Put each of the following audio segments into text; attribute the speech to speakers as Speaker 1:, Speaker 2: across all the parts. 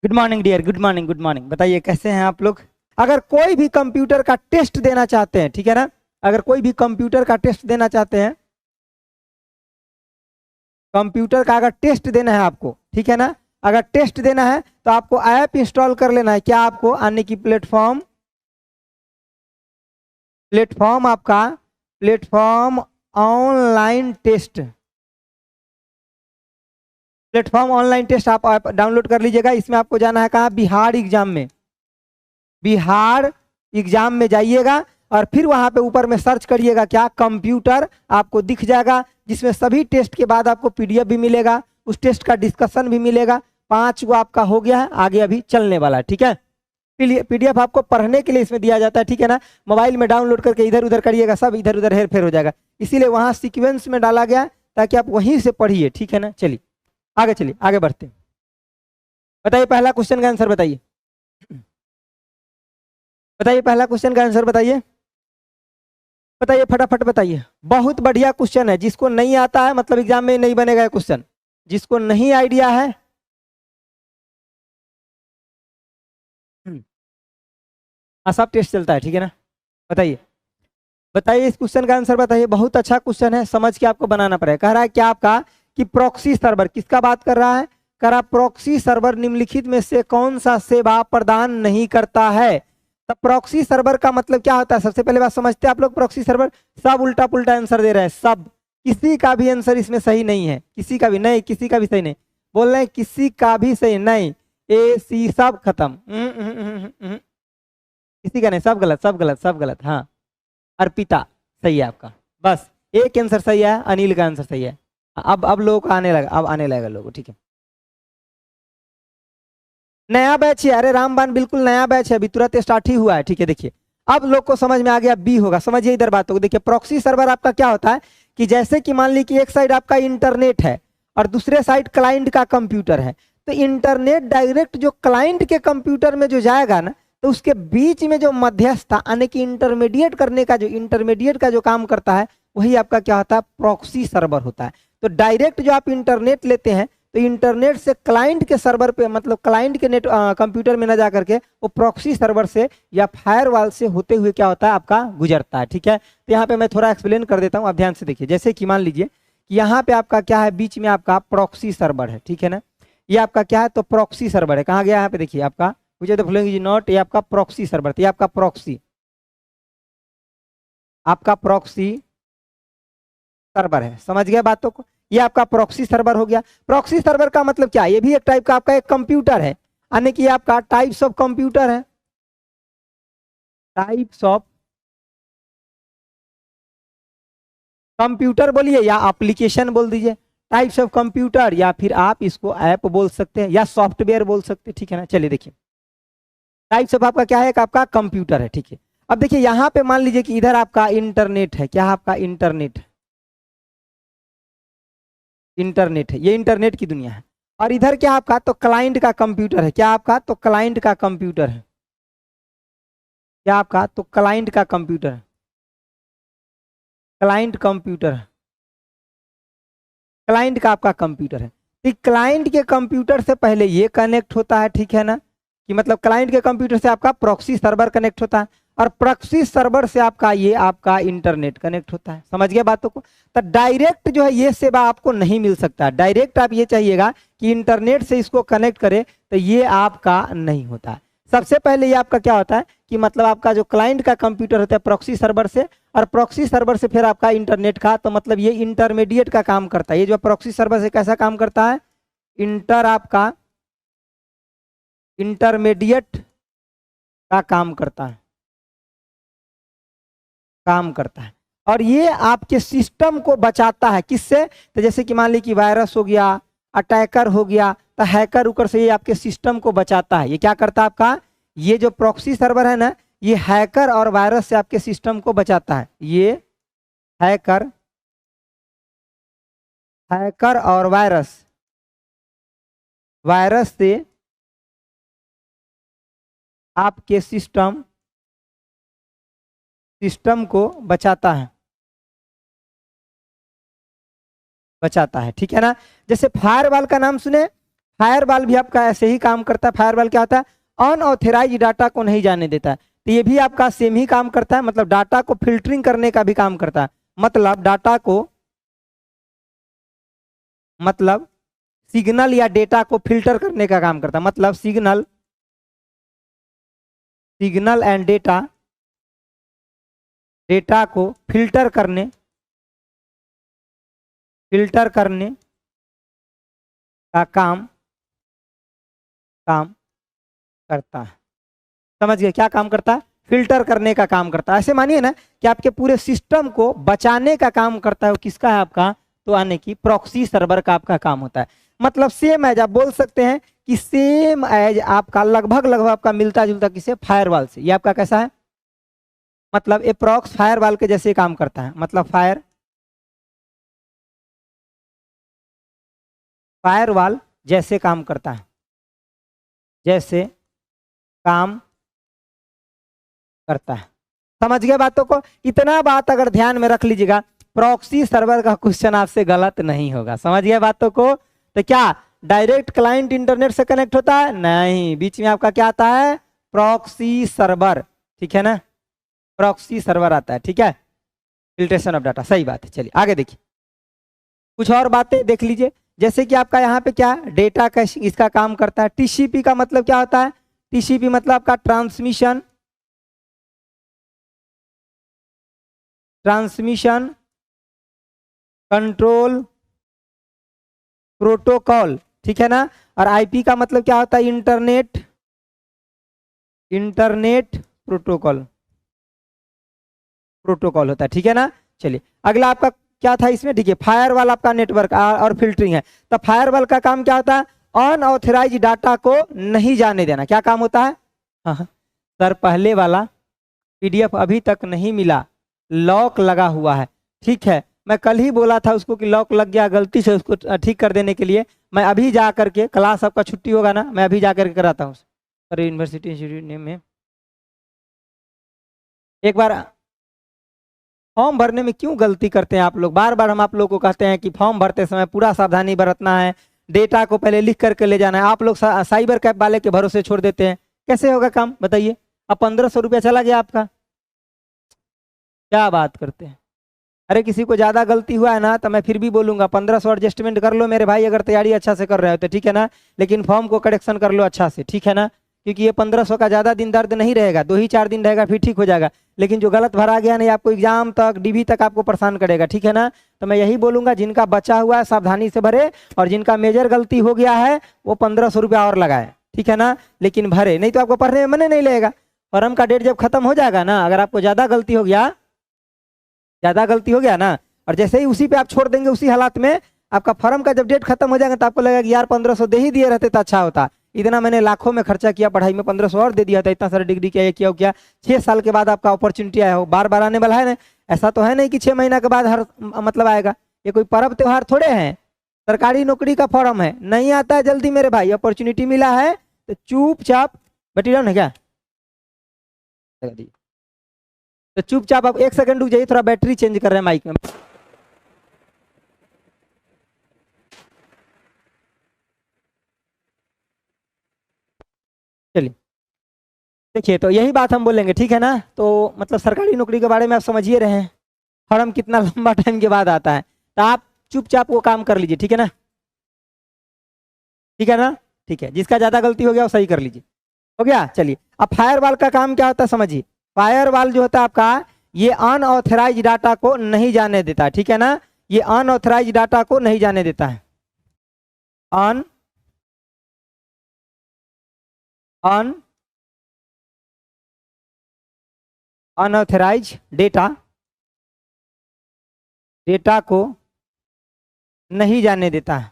Speaker 1: Good morning dear, good morning, good morning. बताइए कैसे हैं आप लोग। अगर कोई भी कंप्यूटर का टेस्ट देना चाहते हैं, ठीक है ना, अगर कोई भी कंप्यूटर का टेस्ट देना चाहते हैं, कंप्यूटर का अगर टेस्ट देना है आपको, ठीक है ना, अगर टेस्ट देना है तो आपको ऐप इंस्टॉल कर लेना है। क्या आपको आने की प्लेटफॉर्म प्लेटफॉर्म आपका platform online test, platform online test आप ऐप डाउनलोड कर लीजिएगा। इसमें आपको जाना है कहाँ, बिहार एग्जाम में, बिहार एग्जाम में जाइएगा और फिर वहां पे ऊपर में सर्च करिएगा क्या, कंप्यूटर, आपको दिख जाएगा जिसमें सभी टेस्ट के बाद आपको पीडीएफ भी मिलेगा, उस टेस्ट का डिस्कशन भी मिलेगा। 5 गो आपका हो गया है, आगे अभी चलने वाला है, ठीक है। पीडीएफ आपको पढ़ने के लिए इसमें दिया जाता है, ठीक है ना। मोबाइल में डाउनलोड करके इधर उधर करिएगा, सब इधर उधर हेर फेर हो जाएगा, इसीलिए वहां सीक्वेंस में डाला गया ताकि आप वहीं से पढ़िए, ठीक है ना। चलिए आगे, चलिए आगे बढ़ते हैं। बताइए पहला क्वेश्चन का आंसर बताइए, बताइए पहला क्वेश्चन का आंसर बताइए, बताइए फटाफट बताइए। बहुत बढ़िया क्वेश्चन है, जिसको नहीं आता है मतलब एग्जाम में नहीं बनेगा क्वेश्चन, जिसको नहीं आइडिया है। सब टेस्ट चलता है, ठीक है ना। बताइए, बताइए इस क्वेश्चन का आंसर बताइए। बहुत अच्छा क्वेश्चन है, समझ के आपको बनाना पड़ेगा। कह रहा है क्या आपका कि प्रॉक्सी सर्वर, किसका बात कर रहा है, कह रहा प्रॉक्सी सर्वर निम्नलिखित में से कौन सा सेवा प्रदान नहीं करता है। तो प्रॉक्सी सर्वर का मतलब क्या होता है, सबसे पहले बात समझते हैं आप लोग। प्रॉक्सी सर्वर, सब उल्टा पुल्टा आंसर दे रहे हैं, सब, किसी का भी आंसर इसमें सही नहीं है, किसी का भी नहीं, किसी का भी सही नहीं, बोल रहे हैं किसी का भी सही नहीं, ए सी सब खत्म, किसी का नहीं, सब गलत, सब गलत, सब गलत। हाँ, अर्पिता सही है आपका, बस एक आंसर सही है, अनिल का आंसर सही है। अब लोगों को आने लगा, अब आने लगेगा लोगों, ठीक है। नया बैच है, अरे रामबान बिल्कुल नया बैच है, अभी तुरंत स्टार्ट ही हुआ है, ठीक है। देखिए अब लोग को समझ में आ गया, बी होगा, समझिए इधर बातों को। देखिए प्रॉक्सी सर्वर आपका क्या होता है कि जैसे कि मान ली कि एक साइड आपका इंटरनेट है और दूसरे साइड क्लाइंट का कंप्यूटर है, तो इंटरनेट डायरेक्ट जो क्लाइंट के कंप्यूटर में जो जाएगा ना, तो उसके बीच में जो मध्यस्थ यानी कि इंटरमीडिएट करने का, जो इंटरमीडिएट का जो काम करता है, वही आपका क्या होता है, प्रॉक्सी सर्वर होता है। तो डायरेक्ट जो आप इंटरनेट लेते हैं, तो इंटरनेट से क्लाइंट के सर्वर पे, मतलब क्लाइंट के नेट कंप्यूटर में ना जा करके वो प्रॉक्सी सर्वर से या फायरवॉल से होते हुए क्या होता है आपका गुजरता है, ठीक है। तो यहाँ पे मैं थोड़ा एक्सप्लेन कर देता हूँ, आप ध्यान से देखिए। जैसे कि मान लीजिए कि यहाँ पे आपका क्या है, बीच में आपका प्रॉक्सी सर्वर है, ठीक है ना। ये आपका क्या है, तो प्रॉक्सी सर्वर है, कहाँ गया, यहाँ पे देखिए आपका, मुझे तो भूलेंगे जी नॉट, ये आपका प्रॉक्सी सर्वर, ये आपका प्रॉक्सी, आपका प्रॉक्सी सर्वर है, समझ गया बातों को। ये आपका प्रॉक्सी सर्वर हो गया। प्रॉक्सी सर्वर का मतलब क्या है, ये भी एक टाइप का आपका एक कंप्यूटर है, यानी कि आपका टाइप्स ऑफ कंप्यूटर है, टाइप्स ऑफ कंप्यूटर बोलिए या एप्लीकेशन बोल दीजिए, टाइप्स ऑफ कंप्यूटर, या फिर आप इसको ऐप बोल सकते हैं या सॉफ्टवेयर बोल सकते हैं, ठीक है ना। चलिए देखिए, टाइप्स ऑफ आपका क्या है, एक आपका कंप्यूटर है, ठीक है। अब देखिए यहाँ पे मान लीजिए कि इधर आपका इंटरनेट है, क्या आपका इंटरनेट है, इंटरनेट है, ये इंटरनेट की दुनिया है। और इधर क्या आपका, तो क्लाइंट का कंप्यूटर है, क्या आपका, तो क्लाइंट का कंप्यूटर है, क्या आपका, तो क्लाइंट का कंप्यूटर है, क्लाइंट कंप्यूटर है, क्लाइंट का आपका कंप्यूटर है। तो क्लाइंट के कंप्यूटर से पहले ये कनेक्ट होता है, ठीक है ना, कि मतलब क्लाइंट के कंप्यूटर से आपका प्रॉक्सी सर्वर कनेक्ट होता है, और प्रॉक्सी सर्वर से आपका ये आपका इंटरनेट कनेक्ट होता है, समझ गए बातों को। तो डायरेक्ट जो है ये सेवा आपको नहीं मिल सकता, डायरेक्ट आप ये चाहिएगा कि इंटरनेट से इसको कनेक्ट करे, तो ये आपका नहीं होता है। सबसे पहले ये आपका क्या होता है कि मतलब आपका जो क्लाइंट का कंप्यूटर होता है प्रॉक्सी सर्वर से, और प्रॉक्सी सर्वर से फिर आपका इंटरनेट का, तो मतलब ये इंटरमीडिएट का काम करता है। ये जो प्रॉक्सी सर्वर से कैसा काम करता है, आपका इंटरमीडिएट का काम करता है, काम करता है। और ये आपके सिस्टम को बचाता है, किससे, तो जैसे कि मान ली कि वायरस हो गया, अटैकर हो गया, तो हैकर उकर से ये आपके सिस्टम को बचाता है। ये क्या करता है आपका, ये जो प्रॉक्सी सर्वर है ना, ये हैकर और वायरस से आपके सिस्टम को बचाता है। ये हैकर, हैकर और वायरस, वायरस से आपके सिस्टम, सिस्टम को बचाता है, बचाता है, ठीक है ना। जैसे फायरवॉल का नाम सुने, फायरवॉल भी आपका ऐसे ही काम करता है। फायरवॉल क्या होता है? अनऑथराइज डाटा को नहीं जाने देता है। तो ये भी आपका सेम ही काम करता है, मतलब डाटा को फिल्टरिंग करने का भी काम करता है। मतलब डाटा को, मतलब सिग्नल या डेटा को फिल्टर करने का काम करता है। मतलब सिग्नल एंड डेटा को फिल्टर करने का काम करता है। समझ गए? क्या काम करता है? फिल्टर करने का काम करता है। ऐसे मानिए ना कि आपके पूरे सिस्टम को बचाने का काम करता है। वो किसका है? आपका, तो आने की प्रॉक्सी सर्वर का आपका काम होता है। मतलब सेम एज, आप बोल सकते हैं कि सेम एज आपका लगभग आपका मिलता जुलता किसे? फायरवॉल से। ये आपका कैसा है? मतलब अप्रॉक्स फायरवॉल के जैसे काम करता है। मतलब फायरवॉल जैसे काम करता है, जैसे काम करता है। समझ गए बातों को? इतना बात अगर ध्यान में रख लीजिएगा, प्रॉक्सी सर्वर का क्वेश्चन आपसे गलत नहीं होगा। समझ गए बातों को? तो क्या डायरेक्ट क्लाइंट इंटरनेट से कनेक्ट होता है? नहीं, बीच में आपका क्या आता है? Proxy server. ठीक है ना, प्रॉक्सी सर्वर आता है। ठीक है, फिल्ट्रेशन ऑफ डाटा, सही बात है। चलिए आगे देखिए, कुछ और बातें देख लीजिए। जैसे कि आपका यहाँ पे क्या डेटा कैशिंग इसका काम करता है। टीसीपी का मतलब क्या होता है? टीसीपी मतलब आपका ट्रांसमिशन कंट्रोल प्रोटोकॉल। ठीक है ना। और आईपी का मतलब क्या होता है? इंटरनेट प्रोटोकॉल होता है। ठीक है ना। चलिए अगला आपका क्या था इसमें? ठीक है, फायरवॉल आपका नेटवर्क और फिल्टरिंग है। तो फायरवॉल का काम क्या होता है? अनऑथराइज डाटा को नहीं जाने देना। क्या काम होता है? हाँ सर, पहले वाला पीडीएफ अभी तक नहीं मिला, लॉक लगा हुआ है। ठीक है, मैं कल ही बोला था उसको कि लॉक लग गया, गलती से उसको ठीक कर देने के लिए मैं अभी जा करके, क्लास आपका छुट्टी होगा ना, मैं अभी जा करके कराता हूँ सर। यूनिवर्सिटी इंस्टीट्यूट नेम में एक बार फॉर्म भरने में क्यों गलती करते हैं आप लोग? बार बार हम आप लोग को कहते हैं कि फॉर्म भरते समय पूरा सावधानी बरतना है, डेटा को पहले लिख करके ले जाना है। आप लोग साइबर कैफ वाले के भरोसे छोड़ देते हैं। कैसे होगा काम बताइए? अब 1500 रुपया चला गया आपका, क्या बात करते हैं? अरे किसी को ज्यादा गलती हुआ है ना तो मैं फिर भी बोलूंगा 1500 एडजस्टमेंट कर लो मेरे भाई, अगर तैयारी अच्छा से कर रहे हो तो। ठीक है ना, लेकिन फॉर्म को करेक्शन कर लो अच्छा से। ठीक है ना, क्योंकि ये 1500 का ज्यादा दिन दर्द नहीं रहेगा, 2 ही 4 दिन रहेगा फिर ठीक हो जाएगा। लेकिन जो गलत भरा गया नहीं, आपको एग्जाम तक डीबी तक आपको परेशान करेगा। ठीक है ना, तो मैं यही बोलूंगा जिनका बचा हुआ है सावधानी से भरे, और जिनका मेजर गलती हो गया है वो 1500 रुपया और लगाए। ठीक है ना, लेकिन भरे नहीं तो आपको पढ़ने में मन नहीं लगेगा। फॉर्म का डेट जब खत्म हो जाएगा ना, अगर आपको ज्यादा गलती हो गया ना, और जैसे ही उसी पे आप छोड़ देंगे, उसी हालात में आपका फॉर्म का जब डेट खत्म हो जाएगा तो आपको लगेगा कि यार 1500 दे ही दिए रहते तो अच्छा होता। इतना मैंने लाखों में खर्चा किया पढ़ाई में, 1500 और दे दिया था, इतना सारा डिग्री किया, ये किया, 6 साल के बाद आपका अपॉर्चुनिटी आया हो, बार बार आने वाला है ना। ऐसा तो है नहीं कि 6 महीना के बाद हर मतलब आएगा। ये कोई पर्व त्योहार थोड़े हैं, सरकारी नौकरी का फॉर्म है, नहीं आता है जल्दी मेरे भाई। अपॉर्चुनिटी मिला है तो चुपचाप बैठी रहो ना। क्या तो चुपचाप आप 1 सेकंड रुक जाइए, थोड़ा बैटरी चेंज कर रहे हैं माइक में। चलिए देखिए, तो यही बात हम बोलेंगे। ठीक है ना, तो मतलब सरकारी नौकरी के बारे में आप समझिए रहे हैं, फॉर्म कितना लंबा टाइम के बाद आता है, तो आप चुपचाप वो काम कर लीजिए। ठीक है ना, ठीक है ना, ठीक है। जिसका ज्यादा गलती हो गया वो सही कर लीजिए। हो गया। चलिए अब फायरवॉल का काम क्या होता है समझिए। फायरवॉल जो होता है आपका, ये अनऑथराइज डाटा को नहीं जाने देता है। ठीक है ना, ये अनऑथराइज डाटा को नहीं जाने देता है। अनऑथराइज डेटा को नहीं जाने देता है,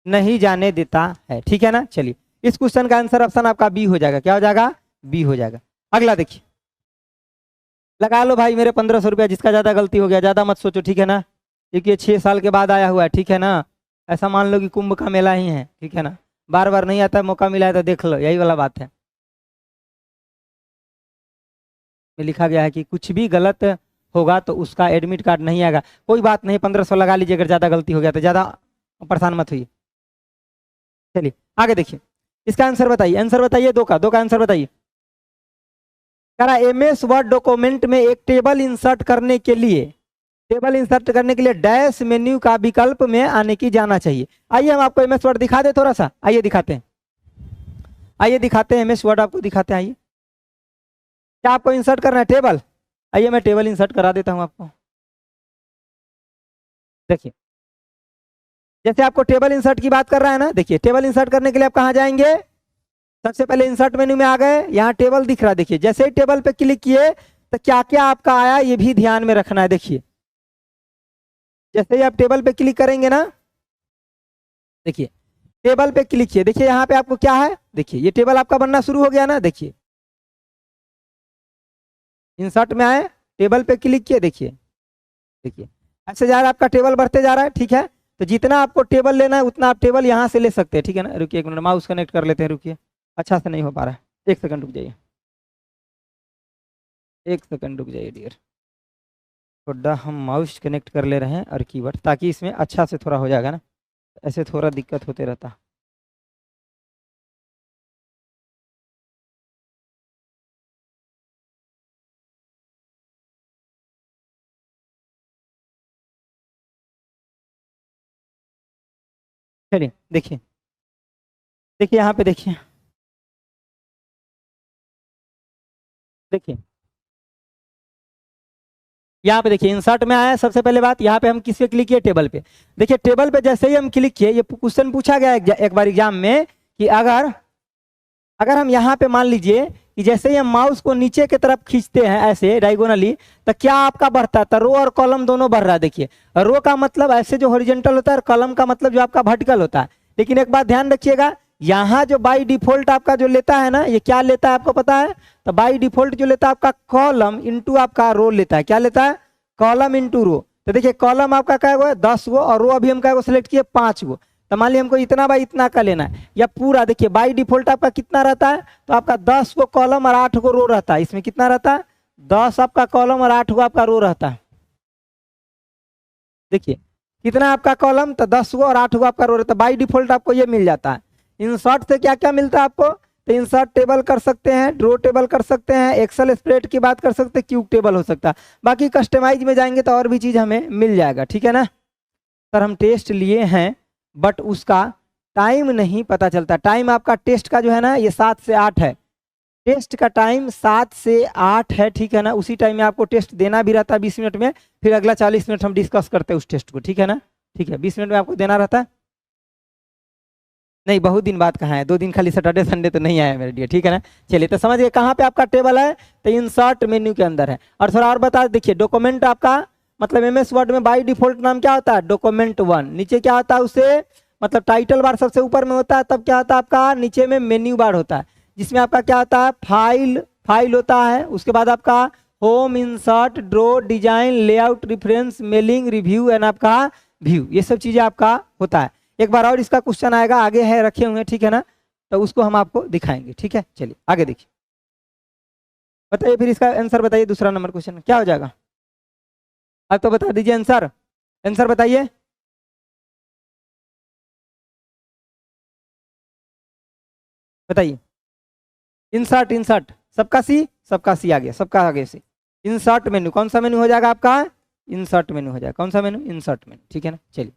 Speaker 1: नहीं जाने देता है। ठीक है ना। चलिए इस क्वेश्चन का आंसर ऑप्शन आपका बी हो जाएगा। क्या हो जाएगा? बी हो जाएगा। अगला देखिए, लगा लो भाई मेरे 1500 रुपया, जिसका ज्यादा गलती हो गया ज्यादा मत सोचो। ठीक है ना, क्योंकि ये 6 साल के बाद आया हुआ है। ठीक है ना, ऐसा मान लो कि कुंभ का मेला ही है। ठीक है ना, बार बार नहीं आता, मौका मिला है तो देख लो, यही वाला बात है। में लिखा गया है कि कुछ भी गलत होगा तो उसका एडमिट कार्ड नहीं आएगा। कोई बात नहीं, 1500 लगा लीजिए, अगर ज़्यादा गलती हो गया तो ज़्यादा परेशान मत हुई। चलिए आगे देखिए, इसका आंसर बताइए, आंसर बताइए, दो का आंसर बताइए। कह रहा MS वर्ड डॉक्यूमेंट में एक टेबल इंसर्ट करने के लिए डैश मेन्यू का विकल्प में आने की जाना चाहिए। आइए हम आपको MS वर्ड दिखा दे, थोड़ा सा आइए दिखाते हैं, MS वर्ड आपको दिखाते हैं। आइए, क्या आपको इंसर्ट करना है टेबल? आइए मैं टेबल इंसर्ट करा देता हूं आपको। देखिए, जैसे आपको टेबल इंसर्ट की बात कर रहा है ना, देखिए टेबल इंसर्ट करने के लिए आप कहां जाएंगे? सबसे पहले इंसर्ट मेन्यू में आ गए, यहाँ टेबल दिख रहा है। देखिए जैसे ही टेबल पे क्लिक किए तो क्या क्या आपका आया ये भी ध्यान में रखना है। देखिए जैसे ही आप टेबल पे क्लिक करेंगे ना, देखिए टेबल पे क्लिक किए, देखिए यहाँ पे आपको क्या है, देखिए ये टेबल आपका बनना शुरू हो गया ना। देखिए इंसर्ट में आए, टेबल पे क्लिक किए, देखिए ऐसे जा रहा है आपका टेबल बढ़ते जा रहा है। ठीक है, तो जितना आपको टेबल लेना है उतना आप टेबल यहाँ से ले सकते हैं। ठीक है ना, रुकिए एक मिनट, माउस कनेक्ट कर लेते हैं, रुकिए, अच्छा से नहीं हो पा रहा है, एक सेकंड रुक जाइए, एक सेकंड रुक जाइए डियर, थोड़ा हम माउस कनेक्ट कर ले रहे हैं और कीबोर्ड, ताकि इसमें अच्छा से थोड़ा हो जाएगा ना, ऐसे थोड़ा दिक्कत होते रहता। चलिए देखिए, यहाँ पे देखिए, यहाँ पे देखिए इंसर्ट में आया। सबसे पहले बात, यहाँ पे हम किस पे क्लिक किए? टेबल पे। देखिए टेबल पे जैसे ही हम क्लिक किए, ये क्वेश्चन पूछा गया एक बार एग्जाम में कि अगर हम यहाँ पे मान लीजिए कि जैसे ही हम माउस को नीचे की तरफ खींचते हैं ऐसे डायगोनली, तो क्या आपका बढ़ता है? तो रो और कॉलम दोनों बढ़ रहा है। देखिए रो का मतलब ऐसे जो हॉरिजॉन्टल होता है, और कॉलम का मतलब जो आपका वर्टिकल होता है। लेकिन एक बात ध्यान रखिएगा, यहाँ जो बाई डिफॉल्ट आपका जो लेता है ना, ये क्या लेता है आपको पता है? तो बाई डिफॉल्ट जो लेता है आपका कॉलम इंटू आपका रो लेता है। क्या लेता है? Column into rho. तो देखिए कॉलम आपका क्या है? 10 गो, और रो अभी हम क्या सिलेक्ट किए? 5 गो। तो मान लिया हमको इतना बाई इतना का लेना है, या पूरा। देखिए बाई डिफॉल्ट आपका कितना रहता है? तो आपका 10 गो कॉलम और 8 गो रो रहता है। इसमें कितना रहता है? 10 आपका कॉलम और 8 गो आपका रो रहता है। देखिए कितना आपका कॉलम, तो 10 गो और 8 गो आपका रो रहता है। बाई डिफॉल्ट आपको ये मिल जाता है। इंसर्ट से क्या क्या मिलता है आपको? तो इंसर्ट टेबल कर सकते हैं, ड्रो टेबल कर सकते हैं, एक्सेल स्प्रेड की बात कर सकते हैं, क्यूब टेबल हो सकता है। बाकी कस्टमाइज में जाएंगे तो और भी चीज हमें मिल जाएगा। ठीक है ना सर, हम टेस्ट लिए हैं बट उसका टाइम नहीं पता चलता। टाइम आपका टेस्ट का जो है ना, ये 7 से 8 है। टेस्ट का टाइम 7 से 8 है। ठीक है ना, उसी टाइम में आपको टेस्ट देना भी रहता है 20 मिनट में, फिर अगला 40 मिनट हम डिस्कस करते हैं उस टेस्ट को। ठीक है ना, ठीक है, 20 मिनट में आपको देना रहता है। नहीं, बहुत दिन बाद कहाँ है, 2 दिन खाली सैटरडे संडे तो नहीं आया मेरे लिए। ठीक है ना, चलिए तो समझ गए कहाँ पे आपका टेबल है? तो इंसर्ट मेन्यू के अंदर है। और थोड़ा और बता, देखिए डॉक्यूमेंट आपका मतलब MS वर्ड में बाय डिफॉल्ट नाम क्या होता है? डॉक्यूमेंट 1। नीचे क्या होता है उसे, मतलब टाइटल बार सबसे ऊपर में होता है, तब क्या होता है आपका नीचे में मेन्यू बार होता है, जिसमें आपका क्या होता है? फाइल होता है। उसके बाद आपका home, insert, draw, design, layout, reference, mailing, review and आपका व्यू, ये सब चीजें आपका होता है। एक बार और इसका क्वेश्चन आएगा, आगे है रखे हुए। ठीक है ना, तो उसको हम आपको दिखाएंगे। ठीक है, चलिए आगे देखिए, बताइए फिर इसका आंसर बताइए। दूसरा नंबर क्वेश्चन क्या हो जाएगा? अब तो बता दीजिए आंसर, आंसर बताइए। बताइए। इंसर्ट, सबका सी आ गया, सबका आगे से इंसर्ट मेन्यू। कौन सा मेन्यू हो जाएगा आपका? इंसर्ट मेन्यू हो जाएगा। कौन सा मेन्यू? Insert menu. ठीक है ना, चलिए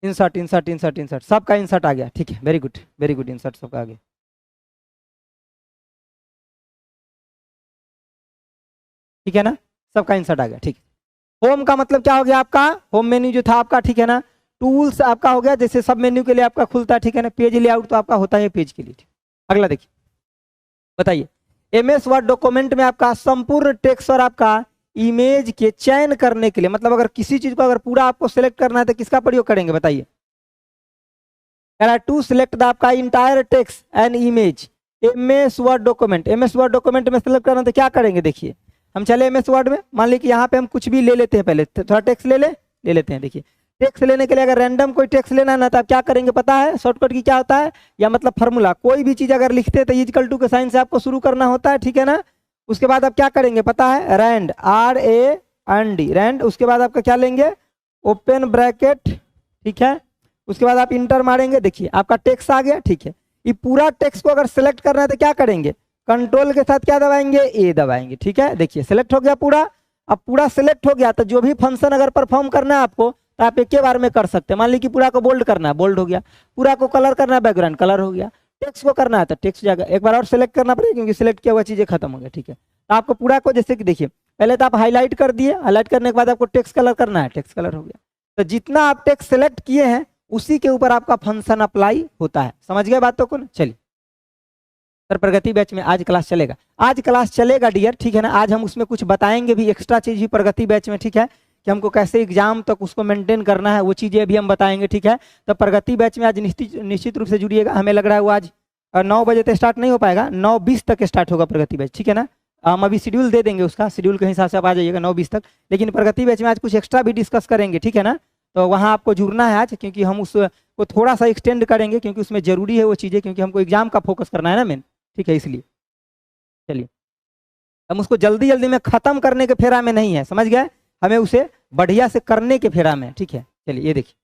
Speaker 1: इंसर्ट सबका इंसर्ट आ गया। ठीक है, वेरी गुड, इंसर्ट सबका आ गया। ठीक है ना, सबका इंसर्ट आ गया। ठीक है, होम का मतलब क्या हो गया आपका? होम मेन्यू जो था आपका। ठीक है ना, टूल्स आपका हो गया, जैसे सब मेन्यू के लिए आपका खुलता है। ठीक है ना, पेज लेआउट तो आपका होता है पेज के लिए। अगला देखिए, बताइए। MS वर्ड डॉक्यूमेंट में आपका संपूर्ण टेक्स्ट और आपका इमेज के चयन करने के लिए, मतलब अगर किसी चीज को अगर पूरा आपको सिलेक्ट करना है तो किसका प्रयोग करेंगे? बताइए। टू सिलेक्ट द आपका entire text and image MS word document में सिलेक्ट करना तो क्या करेंगे? देखिए हम चले MS वर्ड में, मान लीजिए कि यहाँ पे हम कुछ भी ले लेते हैं। पहले थोड़ा टेक्स्ट ले लेते हैं। देखिए टेक्स्ट लेने के लिए अगर रैंडम कोई टेक्स्ट लेना है ना, तो आप क्या करेंगे पता है? शॉर्टकट की क्या होता है, या मतलब फॉर्मूला, कोई भी चीज अगर लिखते हैं तो इक्वल टू के साइन से आपको शुरू करना होता है। ठीक है ना, उसके बाद आप क्या करेंगे पता है, रैंड, RAND, रैंड। उसके बाद आपका क्या लेंगे, ओपन ब्रैकेट, ठीक है। उसके बाद आप इंटर मारेंगे, देखिए आपका टेक्स्ट आ गया, ठीक है। ये पूरा टेक्स्ट को अगर सिलेक्ट करना है तो क्या करेंगे, कंट्रोल के साथ क्या दबाएंगे, ए दबाएंगे, ठीक है। देखिए सिलेक्ट हो गया पूरा। अब पूरा सिलेक्ट हो गया तो जो भी फंक्शन अगर परफॉर्म करना है आपको तो आप एक के बार में कर सकते हैं। मान लीजिए पूरा को बोल्ड करना है, बोल्ड हो गया। पूरा को कलर करना है, बैकग्राउंड कलर हो गया। टेक्स्ट को करना है तो टेक्स्ट जाएगा। एक बार और सिलेक्ट करना पड़ेगा क्योंकि सिलेक्ट किया हुआ चीजें खत्म हो गया, ठीक है। तो आपको पूरा को जैसे कि देखिए पहले तो आप हाईलाइट कर दिए, हाईलाइट करने के बाद आपको टेक्स्ट कलर करना है, टेक्स्ट कलर हो गया। तो जितना आप टेक्स्ट सिलेक्ट किए हैं उसी के ऊपर आपका फंक्शन अप्लाई होता है। समझ गए बातों को ना। चलिए सर प्रगति बैच में आज क्लास चलेगा, आज क्लास चलेगा डियर, ठीक है ना। आज हम उसमें कुछ बताएंगे भी, एक्स्ट्रा चीज भी प्रगति बैच में, ठीक है, कि हमको कैसे एग्जाम तक उसको मेंटेन करना है, वो चीजें भी हम बताएंगे, ठीक है। तो प्रगति बैच में आज निश्चित रूप से जुड़िएगा। हमें लग रहा है वो आज 9 बजे तक स्टार्ट नहीं हो पाएगा, 9:20 तक स्टार्ट होगा प्रगति बैच, ठीक है ना। हम अभी शेड्यूल दे देंगे, उसका शेड्यूल के हिसाब से आप आ जाइएगा 9:20 तक। लेकिन प्रगति बैच में आज कुछ एक्स्ट्रा भी डिस्कस करेंगे, ठीक है ना। तो वहाँ आपको जुड़ना है आज, क्योंकि हम उसको थोड़ा सा एक्सटेंड करेंगे, क्योंकि उसमें जरूरी है वो चीज़ें, क्योंकि हमको एग्जाम का फोकस करना है ना मेन, ठीक है, इसलिए। चलिए हम उसको जल्दी जल्दी में खत्म करने के फेरा में नहीं है, समझ गए, हमें उसे बढ़िया से करने के फेरा में, ठीक है। चलिए ये देखिए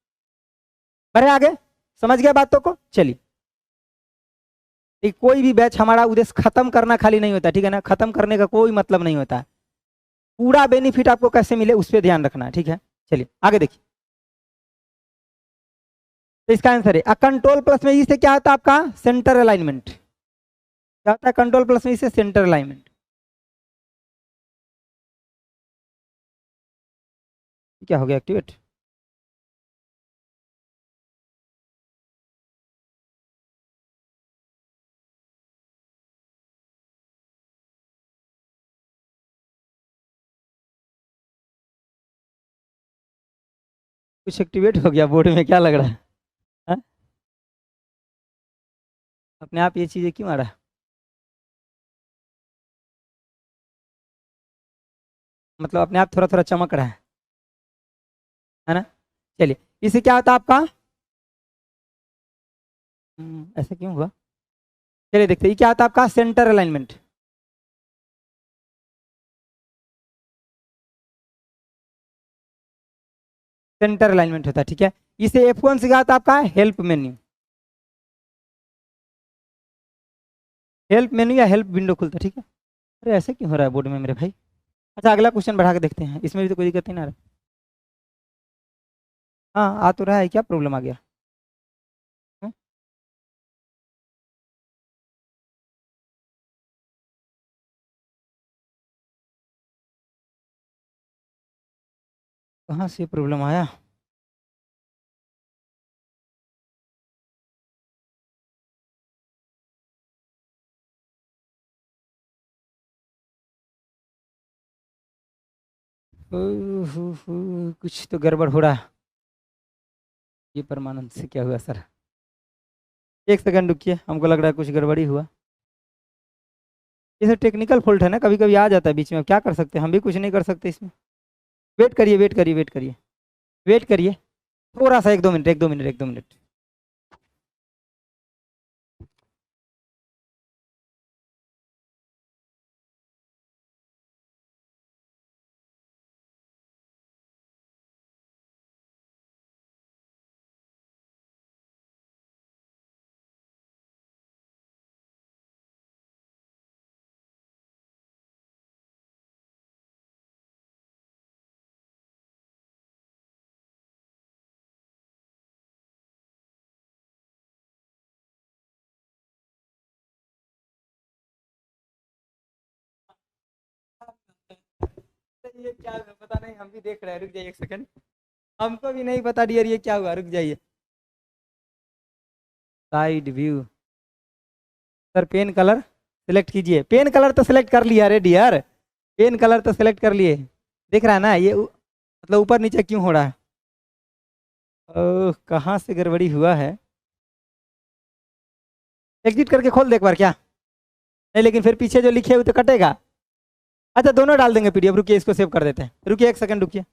Speaker 1: बढ़े आगे, समझ गए बातों को। चलिए कोई भी बैच हमारा उद्देश्य खत्म करना खाली नहीं होता, ठीक है ना। खत्म करने का कोई मतलब नहीं होता है, पूरा बेनिफिट आपको कैसे मिले उस पर ध्यान रखना है, ठीक है। चलिए आगे देखिए, तो इसका आंसर है कंट्रोल प्लस में ई से क्या होता है आपका सेंटर अलाइनमेंट। क्या होता है कंट्रोल प्लस में ई से सेंटर अलाइनमेंट। क्या हो गया एक्टिवेट, कुछ एक्टिवेट हो गया बोर्ड में, क्या लग रहा है हा? अपने आप ये चीजें क्यों आ रहा है, मतलब अपने आप थोड़ा थोड़ा चमक रहा है ना। चलिए इसे क्या होता है आपका, ऐसा क्यों हुआ। चलिए देखते हैं ये क्या होता है आपका सेंटर अलाइनमेंट। सेंटर अलाइनमेंट होता है, ठीक है। इसे F1 से क्या होता है आपका हेल्प मेन्यू, हेल्प मेन्यू या हेल्प विंडो खुलता है, ठीक है। अरे ऐसे क्यों हो रहा है बोर्ड में मेरे भाई। अच्छा अगला क्वेश्चन बढ़ा के देखते हैं, इसमें भी तो कोई दिक्कत नहीं ना आ रहा। हाँ आ तो रहा है, क्या प्रॉब्लम आ गया। हम्म? कहाँ से प्रॉब्लम आया। कुछ तो गड़बड़ हो रहा है। ये परमानंद से क्या हुआ सर, एक सेकंड रुकिए, हमको लग रहा है कुछ गड़बड़ी हुआ। ये टेक्निकल फॉल्ट है ना, कभी कभी आ जाता है बीच में, क्या कर सकते हैं, हम भी कुछ नहीं कर सकते इसमें। वेट करिए वेट करिए वेट करिए वेट करिए, थोड़ा सा 1-2 मिनट 1-2 मिनट 1-2 मिनट। ये क्या हुआ पता नहीं, हम भी देख रहे हैं, रुक जाइए 1 सेकंड, हमको भी नहीं पता डियर ये क्या हुआ, रुक जाइए। Side view, sir pen colour select कीजिए, पेन कलर तो सिलेक्ट कर लिया रे डियर, पेन कलर तो सिलेक्ट कर लिए, दिख रहा है ना ये मतलब ऊपर नीचे क्यों हो रहा है। ओह कहाँ से गड़बड़ी हुआ है, एग्जिट करके खोल दे एक बार क्या। नहीं लेकिन फिर पीछे जो लिखे हुए तो कटेगा। अच्छा दोनों डाल देंगे पीडीएफ, रुकिए इसको सेव कर देते हैं, रुकिए 1 सेकंड रुकिए।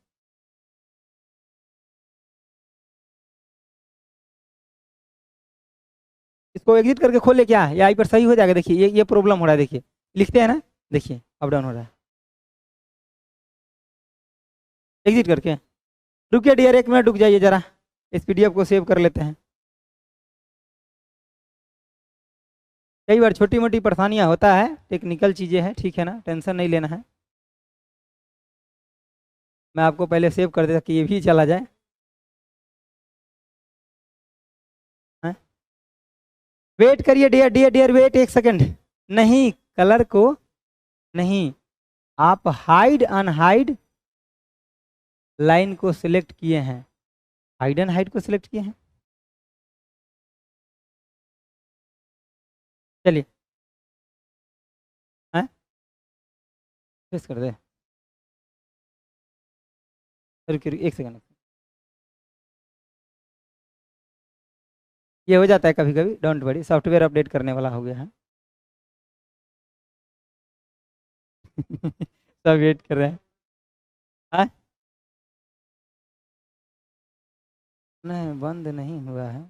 Speaker 1: इसको एग्जिट करके खोले क्या, या आई पर सही हो जाएगा। देखिए ये प्रॉब्लम हो रहा है, देखिए लिखते हैं ना, देखिए अप डाउन हो रहा है, एग्जिट करके। रुकिए डियर, 1 मिनट रुक जाइए जरा, इस पीडीएफ को सेव कर लेते हैं। कई बार छोटी मोटी परेशानियां होता है, टेक्निकल चीज़ें हैं, ठीक है ना, टेंशन नहीं लेना है। मैं आपको पहले सेव कर देता कि ये भी चला जाए। वेट करिए dear dear dear, wait 1 second. नहीं, कलर को नहीं, आप हाइड अनहाइड लाइन को सिलेक्ट किए हैं, हाइड एंड हाइड को सिलेक्ट किए हैं। चलिए प्रेस कर दे, रुकिए 1 सेकंड। ये हो जाता है कभी कभी, डोंट वरी, सॉफ्टवेयर अपडेट करने वाला हो गया है। सब वेट कर रहे हैं। हाँ नहीं, बंद नहीं हुआ है,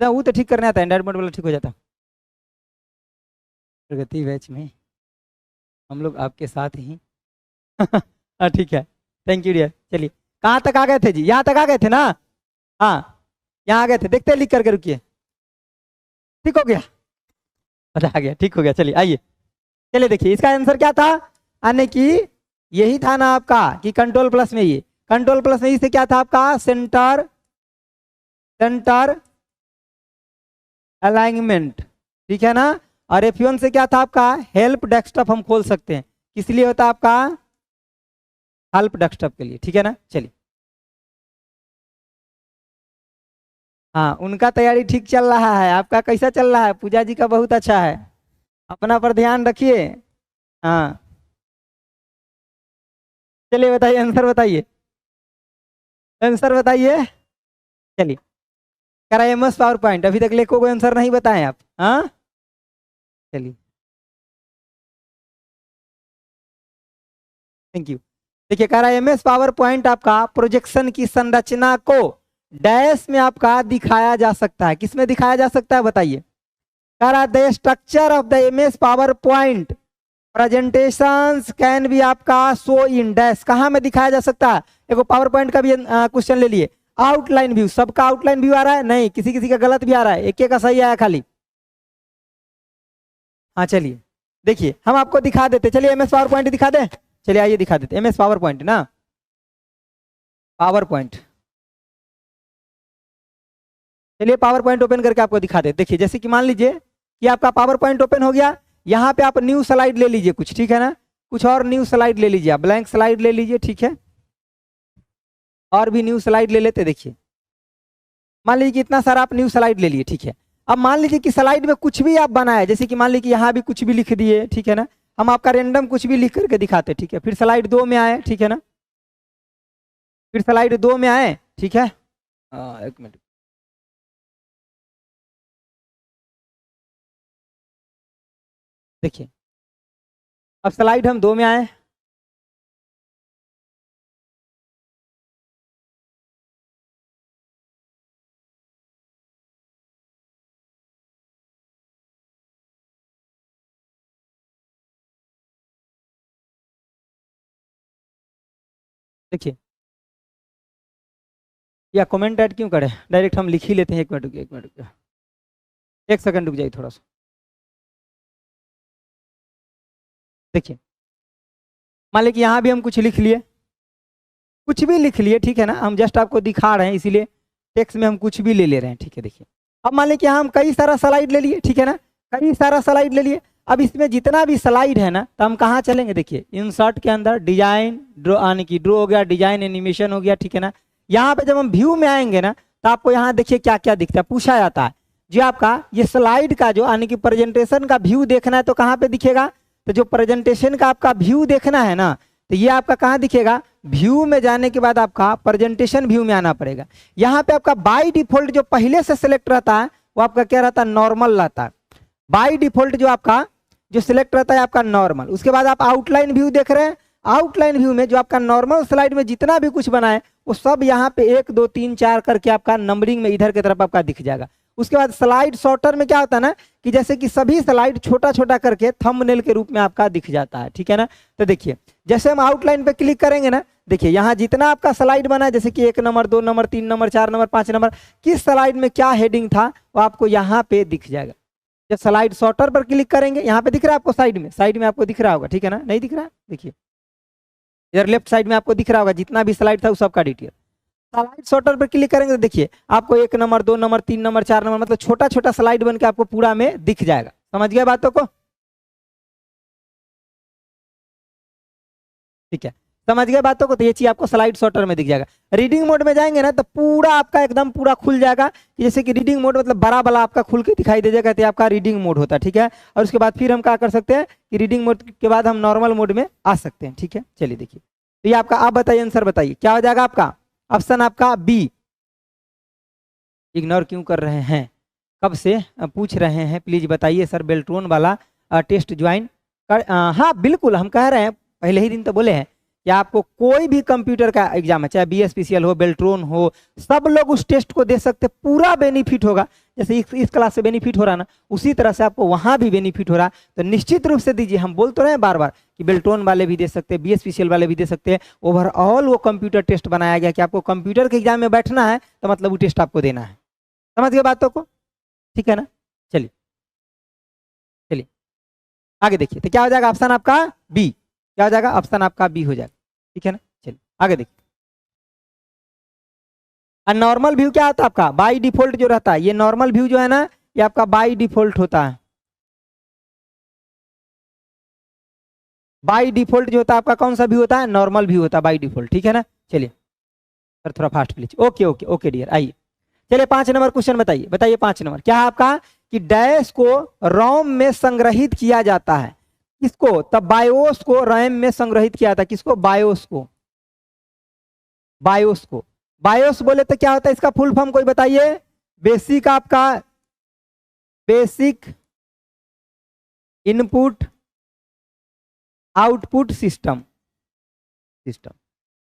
Speaker 1: वो तो ठीक करना आता है, एंड्रॉइड मोड वाला ठीक हो जाता। प्रगति बैच में हम लोग आपके साथ ही। हाँ ठीक है, थैंक यू डियर। चलिए कहाँ तक आ गए थे जी? यहाँ तक आ गए थे ना? हाँ यहाँ आ गए थे, देखते लिख करके, रुकिए। ठीक हो गया, अच्छा आ गया, ठीक हो गया। चलिए आइए, चलिए देखिए इसका आंसर क्या था, यानी कि यही था ना आपका कि कंट्रोल प्लस में, ये कंट्रोल प्लस में इससे क्या था आपका, सेंटर सेंटर अलाइनमेंट, ठीक है ना। और F1 से क्या था आपका, हेल्प डेस्कटॉप हम खोल सकते हैं, किस लिए होता है आपका, हेल्प डेस्कटॉप के लिए, ठीक है ना। चलिए हाँ, उनका तैयारी ठीक चल रहा है, आपका कैसा चल रहा है? पूजा जी का बहुत अच्छा है, अपना पर ध्यान रखिए। हाँ चलिए बताइए, आंसर बताइए, आंसर बताइए। चलिए करा MS पावर पॉइंट, अभी तक लेको कोई आंसर नहीं बताएं आप? हाँ चलिए थैंक यू। देखिए कह रहा है MS पावर पॉइंट आपका प्रोजेक्शन की संरचना को डैश में आपका दिखाया जा सकता है, किसमें दिखाया जा सकता है बताइए? कह रहा the structure of the MS power point presentations can भी आपका शो इन डैश, कहाँ में दिखाया जा सकता है? देखो पावर पॉइंट का भी क्वेश्चन ले लिए, आउटलाइन व्यू, सबका आउटलाइन व्यू आ रहा है? नहीं, किसी किसी का गलत भी आ रहा है, एक का सही आया खाली। हाँ चलिए देखिए हम आपको दिखा देते, चलिए MS पावर पॉइंट दिखा दे, चलिए आइए दिखा देते MS पावर पॉइंट ना, पावर पॉइंट। चलिए पावर पॉइंट ओपन करके आपको दिखा दे। देखिए जैसे कि मान लीजिए कि आपका पावर पॉइंट ओपन हो गया, यहाँ पे आप न्यू स्लाइड ले लीजिए कुछ, ठीक है ना, कुछ और न्यू स्लाइड ले लीजिए, आप ब्लैंक स्लाइड ले लीजिए, ठीक है, और भी न्यू स्लाइड ले लेते। देखिए मान लीजिए कि इतना सारा आप न्यू स्लाइड ले लिए, ठीक है। अब मान लीजिए कि स्लाइड में कुछ भी आप बनाए, जैसे कि मान लीजिए कि यहाँ भी कुछ भी लिख दिए, ठीक है ना, हम आपका रेंडम कुछ भी लिख करके दिखाते, ठीक है। फिर स्लाइड 2 में आए, ठीक है ना, फिर स्लाइड 2 में आए, ठीक है। 1 मिनट, देखिए अब स्लाइड हम 2 में आए, देखिए या कमेंट ऐड क्यों करें, डायरेक्ट हम लिख ही लेते हैं। 1 मिनट रुकिए, 1 मिनट रुकिए, 1 सेकंड रुक जाइए थोड़ा सा। देखिए मान लीजिए कि यहाँ भी हम कुछ लिख लिए, कुछ भी लिख लिए, ठीक है ना, हम जस्ट आपको दिखा रहे हैं इसीलिए टेक्स्ट में हम कुछ भी ले रहे हैं, ठीक है। देखिए अब मान लीजिए कि हम कई सारा स्लाइड ले लिए, ठीक है ना, कई सारा स्लाइड ले लिए। अब इसमें जितना भी स्लाइड है ना, तो हम कहाँ चलेंगे? देखिए इंसर्ट के अंदर डिजाइन ड्रो, आने की ड्रो हो गया, डिजाइन एनिमेशन हो गया, ठीक है ना। यहाँ पे जब हम व्यू में आएंगे ना, तो आपको यहाँ देखिए क्या क्या दिखता है, पूछा जाता है जो आपका ये स्लाइड का जो आने की प्रेजेंटेशन का व्यू देखना है तो कहाँ पे दिखेगा? तो जो प्रेजेंटेशन का आपका व्यू देखना है ना, तो ये आपका कहाँ दिखेगा? व्यू में जाने के बाद आपका प्रेजेंटेशन व्यू में आना पड़ेगा। यहाँ पे आपका बाय डिफॉल्ट जो पहले से सिलेक्ट रहता है वो आपका क्या रहता है? नॉर्मल रहता है। बाय डिफॉल्ट जो आपका जो सिलेक्ट रहता है आपका नॉर्मल। उसके बाद आप आउटलाइन व्यू देख रहे हैं, आउटलाइन व्यू में जो आपका नॉर्मल स्लाइड में जितना भी कुछ बना है वो सब यहाँ पे 1 2 3 4 करके आपका नंबरिंग में इधर की तरफ आपका दिख जाएगा। उसके बाद स्लाइड शॉर्टर में क्या होता है ना कि जैसे कि सभी स्लाइड छोटा छोटा करके थंबनेल के रूप में आपका दिख जाता है, ठीक है ना। तो देखिए जैसे हम आउटलाइन पे क्लिक करेंगे ना, देखिए यहाँ जितना आपका स्लाइड बना है, जैसे कि 1 number 2 number 3 number 4 number 5 number, किस स्लाइड में क्या हेडिंग था वो आपको यहाँ पे दिख जाएगा। जब स्लाइड शॉर्टर पर क्लिक करेंगे, यहाँ पे दिख रहा है आपको, साइड में आपको दिख रहा होगा, ठीक है ना, नहीं दिख रहा है, देखिए इधर लेफ्ट साइड में आपको दिख रहा होगा जितना भी स्लाइड था उस सबका डिटेल। स्लाइड शॉर्टर पर क्लिक करेंगे तो देखिए आपको 1 नंबर 2 नंबर 3 नंबर 4 नंबर मतलब छोटा छोटा स्लाइड बन के आपको पूरा में दिख जाएगा। समझ गए बातों को, ठीक है, समझ गए बातों को। तो ये चीज आपको स्लाइड शॉर्टर में दिख जाएगा। रीडिंग मोड में जाएंगे ना तो पूरा आपका एकदम पूरा खुल जाएगा, जैसे कि रीडिंग मोड मतलब बड़ा बड़ा आपका खुल के दिखाई दे जाएगा, तो आपका रीडिंग मोड होता है, ठीक है। और उसके बाद फिर हम क्या कर सकते हैं कि रीडिंग मोड के बाद हम नॉर्मल मोड में आ सकते हैं, ठीक है। चलिए देखिए तो ये आपका, आप बताइए आंसर बताइए क्या हो जाएगा आपका, ऑप्शन आपका बी। इग्नोर क्यों कर रहे हैं, कब से पूछ रहे हैं, प्लीज बताइए सर। बेल्ट्रॉन वाला टेस्ट ज्वाइन कर, हाँ बिल्कुल, हम कह रहे हैं पहले ही दिन तो बोले हैं कि आपको कोई भी कंप्यूटर का एग्जाम है, चाहे BSPCL हो बेल्ट्रॉन हो, सब लोग उस टेस्ट को दे सकते, पूरा बेनिफिट होगा। जैसे इस क्लास से बेनिफिट हो रहा ना, उसी तरह से आपको वहां भी बेनिफिट हो रहा है। तो निश्चित रूप से दीजिए, हम बोल तो रहे हैं बार बार कि बेल्ट्रॉन वाले भी दे सकते हैं, BSPCL वाले भी दे सकते हैं। ओवरऑल वो कंप्यूटर टेस्ट बनाया गया कि आपको कंप्यूटर के एग्जाम में बैठना है तो मतलब वो टेस्ट आपको देना है। समझ गए बातों को, ठीक है ना। चलिए चलिए आगे देखिए, तो क्या हो जाएगा ऑप्शन आपका बी, क्या हो जाएगा ऑप्शन आपका बी हो जाएगा, ठीक है ना। चलिए आगे देखिए, नॉर्मल व्यू क्या होता है आपका, बाय डिफॉल्ट जो रहता है, ये नॉर्मल व्यू जो है ना ये आपका बाय डिफॉल्ट होता है। बाय डिफॉल्ट जो होता है आपका कौन सा व्यू होता है, नॉर्मल व्यू होता है बाय डिफॉल्ट, ठीक है ना। चलिए सर थोड़ा fast please, okay okay okay dear, आइए चलिए 5 नंबर क्वेश्चन बताइए, बताइए 5 नंबर क्या है आपका कि डैश को रोम में संग्रहित किया जाता है, किसको, तब बायोस को रैम में संग्रहित किया था, किसको, बायोस को, बायोस को। बायोस बोले तो क्या होता है इसका फुल फॉर्म कोई बताइए, बेसिक आपका, basic input output system, system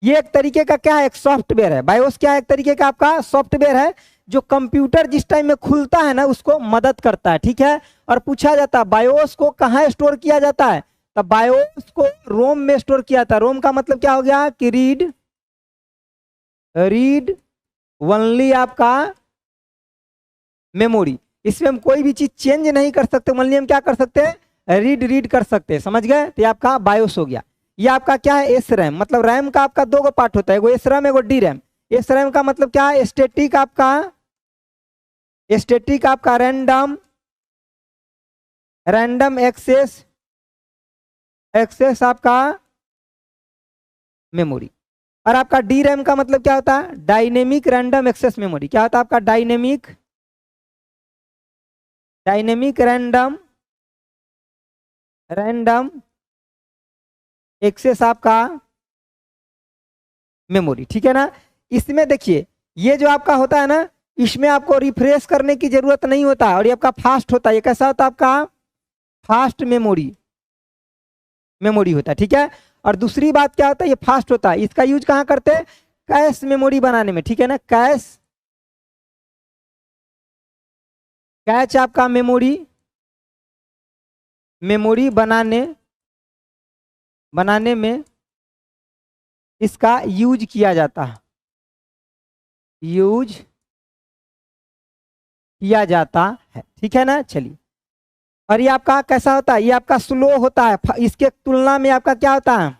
Speaker 1: ये एक तरीके का क्या है, एक सॉफ्टवेयर है। बायोस क्या है, एक तरीके का आपका सॉफ्टवेयर है जो कंप्यूटर जिस टाइम में खुलता है ना उसको मदद करता है, ठीक है। और पूछा जाता है बायोस को कहाँ स्टोर किया जाता है, तो बायोस को रोम में स्टोर किया था। रोम का मतलब क्या हो गया कि रीड ओनली आपका मेमोरी, इसमें हम कोई भी चीज चेंज नहीं कर सकते, ओनली हम क्या कर सकते हैं, रीड कर सकते हैं। समझ गए, तो ये आपका बायोस हो गया। ये आपका क्या है, एस रैम, मतलब रैम का आपका 2 पार्ट होता है, एगो एस रैम एगो डी रैम। एस रैम का मतलब क्या है, स्टैटिक आपका रैंडम एक्सेस आपका मेमोरी। और आपका डी रैम का मतलब क्या होता है, डायनेमिक रैंडम एक्सेस मेमोरी। क्या होता है आपका, डायनेमिक रैंडम एक्सेस आपका मेमोरी, ठीक है ना। इसमें देखिए ये जो आपका होता है ना, इसमें आपको रिफ्रेश करने की जरूरत नहीं होता है और ये आपका फास्ट होता है। ये कैसा होता है आपका, फास्ट मेमोरी होता है, ठीक है। और दूसरी बात क्या होता है, ये फास्ट होता है, इसका यूज कहाँ करते हैं, कैश मेमोरी बनाने में, ठीक है ना। कैच आपका मेमोरी बनाने में इसका यूज किया जाता है, ठीक है ना। चलिए, और ये आपका कैसा होता है, ये आपका स्लो होता है, इसके तुलना में आपका क्या होता है,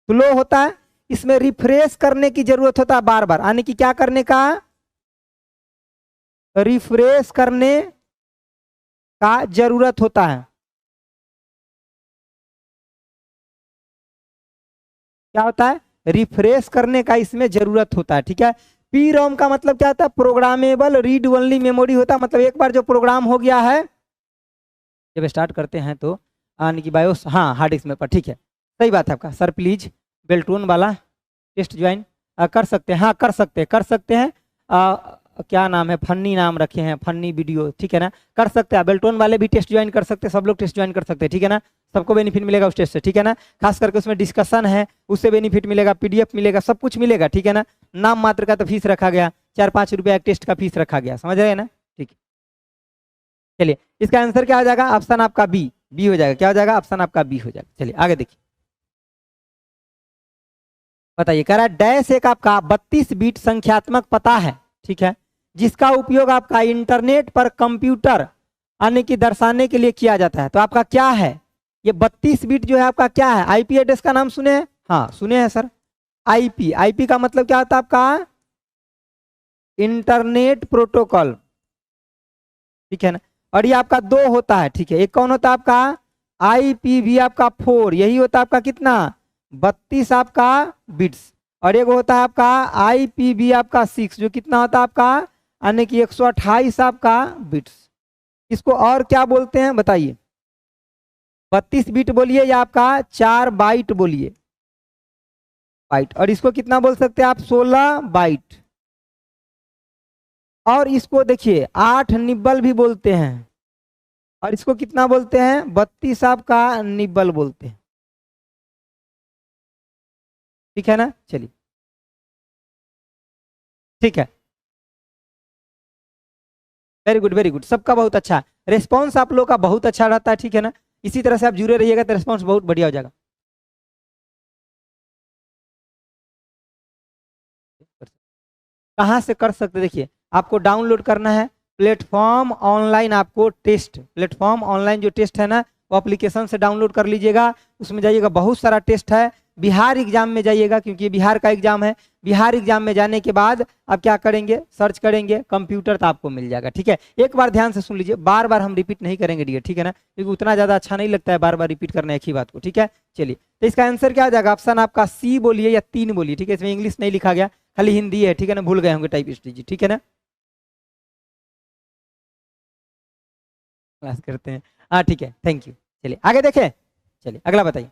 Speaker 1: स्लो होता है। इसमें रिफ्रेश करने की जरूरत होता है बार बार, यानी कि क्या करने का, रिफ्रेश करने का जरूरत होता है। क्या होता है, रिफ्रेश करने का इसमें जरूरत होता है, ठीक है। पी रोम का मतलब क्या होता है, प्रोग्रामेबल रीड ओनली मेमोरी होता है, मतलब एक बार जो प्रोग्राम हो गया है, जब स्टार्ट करते हैं तो यानी कि बायोस, हाँ हार्ड डिस्क में पर, ठीक है सही बात है आपका। सर प्लीज बेल्ट्रॉन वाला टेस्ट ज्वाइन कर सकते हैं, हाँ कर सकते हैं क्या नाम है, फन्नी नाम रखे हैं, फन्नी वीडियो, ठीक है ना, कर सकते हैं। बेल्टोन वाले भी टेस्ट ज्वाइन कर सकते हैं, सब लोग टेस्ट ज्वाइन कर सकते हैं, ठीक है ना, सबको बेनिफिट मिलेगा उस टेस्ट से, ठीक है ना। खास करके उसमें डिस्कशन है, उससे बेनिफिट मिलेगा, पीडीएफ मिलेगा, सब कुछ मिलेगा, ठीक है ना। नाम मात्र का तो फीस रखा गया, 4-5 रुपया एक टेस्ट का फीस रखा गया, समझ रहे हैं ना, ठीक है। चलिए इसका आंसर क्या हो जाएगा, ऑप्शन आपका बी, बी हो जाएगा, क्या हो जाएगा, ऑप्शन आपका बी हो जाएगा। चलिए आगे देखिए, बताइए, कह रहा है डैश एक आपका 32 बीट संख्यात्मक पता है, ठीक है, जिसका उपयोग आपका इंटरनेट पर कंप्यूटर आने की दर्शाने के लिए किया जाता है। तो आपका क्या है, ये 32 बीट जो है आपका क्या है, आईपी एड्रेस का नाम सुने हैं, हाँ सुने हैं सर। आईपी, आईपी का मतलब क्या होता है आपका, इंटरनेट प्रोटोकॉल, ठीक है ना। और ये आपका 2 होता है, ठीक है, एक कौन होता है आपका, IPv आपका 4, यही होता है आपका कितना, 32 आपका बिट्स। और एक होता है आपका IPv आपका 6, जो कितना होता है आपका, यानी कि 128 आपका बिट्स। इसको और क्या बोलते हैं बताइए, 32 बिट बोलिए या आपका 4 बाइट बोलिए, बाइट। और इसको कितना बोल सकते हैं आप, 16 बाइट। और इसको देखिए 8 निब्बल भी बोलते हैं, और इसको कितना बोलते हैं, 32 आपका निब्बल बोलते हैं, ठीक है ना। चलिए ठीक है, वेरी गुड वेरी गुड, सबका बहुत अच्छा रिस्पॉन्स, आप लोग का बहुत अच्छा रहता है, ठीक है ना। इसी तरह से आप जुड़े रहिएगा तो रिस्पॉन्स बहुत बढ़िया हो जाएगा। कहाँ से कर सकते, देखिए आपको डाउनलोड करना है प्लेटफॉर्म ऑनलाइन, आपको टेस्ट, प्लेटफॉर्म ऑनलाइन जो टेस्ट है ना, वो एप्लीकेशन से डाउनलोड कर लीजिएगा। उसमें जाइएगा, बहुत सारा टेस्ट है, बिहार एग्जाम में जाइएगा, क्योंकि ये बिहार का एग्जाम है। बिहार एग्जाम में जाने के बाद आप क्या करेंगे, सर्च करेंगे कंप्यूटर, तो आपको मिल जाएगा, ठीक है। एक बार ध्यान से सुन लीजिए, बार बार हम रिपीट नहीं करेंगे डियर, ठीक है ना, क्योंकि उतना ज़्यादा अच्छा नहीं लगता है बार बार रिपीट करना एक ही बात को, ठीक है। चलिए तो इसका आंसर क्या हो जाएगा, ऑप्शन आपका सी बोलिए या 3 बोलिए, ठीक है, इसमें इंग्लिश नहीं लिखा गया, खाली हिंदी है, ठीक है ना, भूल गए होंगे टाइपिस्ट जी, ठीक है ना, क्लास करते हैं, हाँ ठीक है, थैंक यू। चलिए आगे देखें, चलिए अगला बताइए,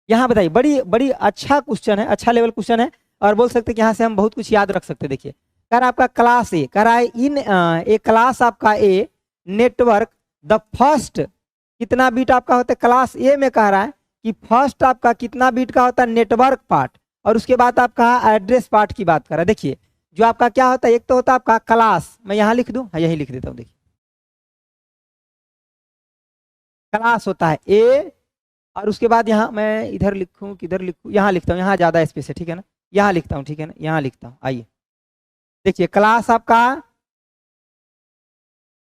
Speaker 1: यहाँ बताइए, बड़ी बड़ी अच्छा क्वेश्चन है, अच्छा लेवल क्वेश्चन है, और बोल सकते हैं कि यहाँ से हम बहुत कुछ याद रख सकते हैं। देखिए कह रहा है आपका क्लास ए, कह रहा है इन ए क्लास आपका ए नेटवर्क द फर्स्ट, कितना बीट आपका होता है, क्लास ए में कह रहा है कि फर्स्ट आपका कितना बीट का होता है, नेटवर्क पार्ट, और उसके बाद आपका एड्रेस पार्ट की बात कर रहा है। देखिए जो आपका क्या होता है, एक तो होता है आपका क्लास, मैं यहाँ लिख दूँ, हाँ यही लिख देता हूँ, देखिए क्लास होता है ए, और उसके बाद यहाँ मैं इधर लिखूँ किधर लिखूँ, यहाँ लिखता हूँ, यहाँ ज़्यादा स्पेस है, ठीक है ना, यहाँ लिखता हूँ, ठीक है ना, यहाँ लिखता हूँ। आइए देखिए, क्लास आपका